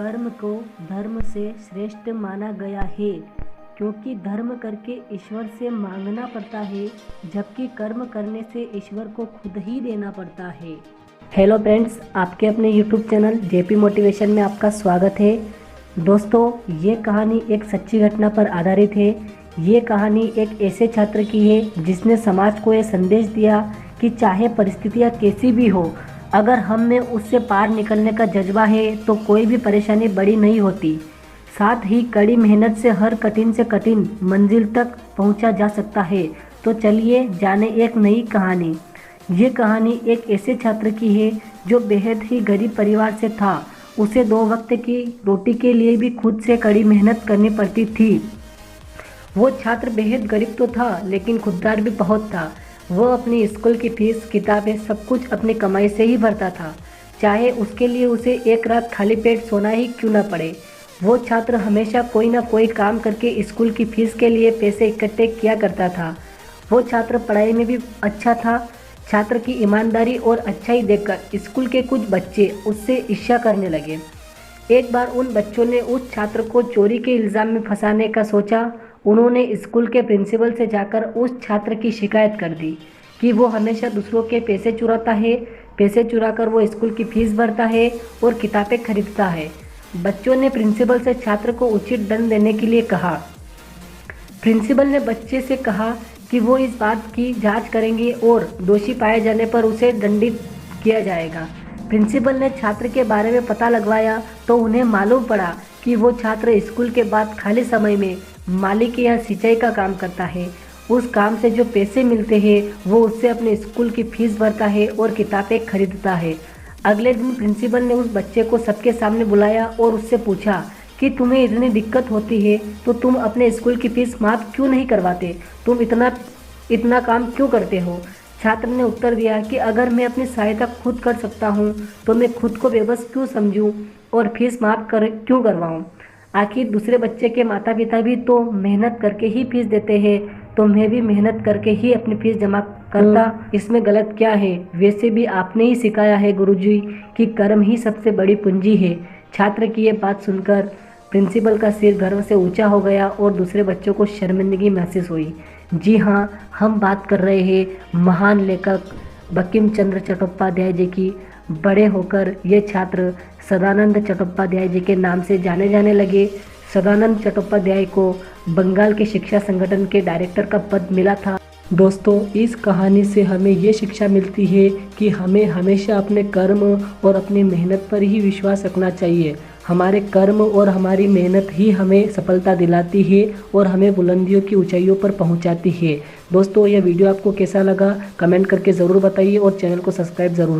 कर्म को धर्म से श्रेष्ठ माना गया है, क्योंकि धर्म करके ईश्वर से मांगना पड़ता है, जबकि कर्म करने से ईश्वर को खुद ही देना पड़ता है। हेलो फ्रेंड्स, आपके अपने YouTube चैनल जेपी मोटिवेशन में आपका स्वागत है। दोस्तों, ये कहानी एक सच्ची घटना पर आधारित है। ये कहानी एक ऐसे छात्र की है जिसने समाज को ये संदेश दिया कि चाहे परिस्थितियाँ कैसी भी हो, अगर हम में उससे पार निकलने का जज्बा है तो कोई भी परेशानी बड़ी नहीं होती। साथ ही कड़ी मेहनत से हर कठिन से कठिन मंजिल तक पहुंचा जा सकता है। तो चलिए जाने एक नई कहानी। ये कहानी एक ऐसे छात्र की है जो बेहद ही गरीब परिवार से था। उसे 2 वक्त की रोटी के लिए भी खुद से कड़ी मेहनत करनी पड़ती थी। वो छात्र बेहद गरीब तो था, लेकिन खुददार भी बहुत था। वो अपनी स्कूल की फीस, किताबें, सब कुछ अपनी कमाई से ही भरता था, चाहे उसके लिए उसे एक रात खाली पेट सोना ही क्यों न पड़े। वो छात्र हमेशा कोई ना कोई काम करके स्कूल की फीस के लिए पैसे इकट्ठे किया करता था। वो छात्र पढ़ाई में भी अच्छा था। छात्र की ईमानदारी और अच्छाई देखकर स्कूल के कुछ बच्चे उससे ईर्ष्या करने लगे। एक बार उन बच्चों ने उस छात्र को चोरी के इल्ज़ाम में फंसाने का सोचा। उन्होंने स्कूल के प्रिंसिपल से जाकर उस छात्र की शिकायत कर दी कि वो हमेशा दूसरों के पैसे चुराता है। पैसे चुराकर वो स्कूल की फीस भरता है और किताबें खरीदता है। बच्चों ने प्रिंसिपल से छात्र को उचित दंड देने के लिए कहा। प्रिंसिपल ने बच्चे से कहा कि वो इस बात की जांच करेंगे और दोषी पाए जाने पर उसे दंडित किया जाएगा। प्रिंसिपल ने छात्र के बारे में पता लगवाया तो उन्हें मालूम पड़ा कि वो छात्र स्कूल के बाद खाली समय में माली के यहाँ सिंचाई का काम करता है। उस काम से जो पैसे मिलते हैं वो उससे अपने स्कूल की फीस भरता है और किताबें खरीदता है। अगले दिन प्रिंसिपल ने उस बच्चे को सबके सामने बुलाया और उससे पूछा कि तुम्हें इतनी दिक्कत होती है तो तुम अपने स्कूल की फीस माफ़ क्यों नहीं करवाते, तुम इतना काम क्यों करते हो। छात्र ने उत्तर दिया कि अगर मैं अपनी सहायता खुद कर सकता हूँ तो मैं खुद को बेबस क्यों समझूं और फीस माफ़ क्यों करवाऊँ। आखिर दूसरे बच्चे के माता पिता भी तो मेहनत करके ही फीस देते हैं, तो मैं भी मेहनत करके ही अपनी फीस जमा करता, इसमें गलत क्या है। वैसे भी आपने ही सिखाया है गुरुजी कि कर्म ही सबसे बड़ी पूंजी है। छात्र की ये बात सुनकर प्रिंसिपल का सिर गर्व से ऊंचा हो गया और दूसरे बच्चों को शर्मिंदगी महसूस हुई। जी हाँ, हम बात कर रहे हैं महान लेखक बंकिम चंद्र चट्टोपाध्याय जी की। बड़े होकर ये छात्र सदानंद चट्टोपाध्याय जी के नाम से जाने जाने लगे। सदानंद चट्टोपाध्याय को बंगाल के शिक्षा संगठन के डायरेक्टर का पद मिला था। दोस्तों, इस कहानी से हमें ये शिक्षा मिलती है कि हमें हमेशा अपने कर्म और अपनी मेहनत पर ही विश्वास रखना चाहिए। हमारे कर्म और हमारी मेहनत ही हमें सफलता दिलाती है और हमें बुलंदियों की ऊंचाइयों पर पहुंचाती है। दोस्तों, यह वीडियो आपको कैसा लगा कमेंट करके ज़रूर बताइए और चैनल को सब्सक्राइब ज़रूर करें।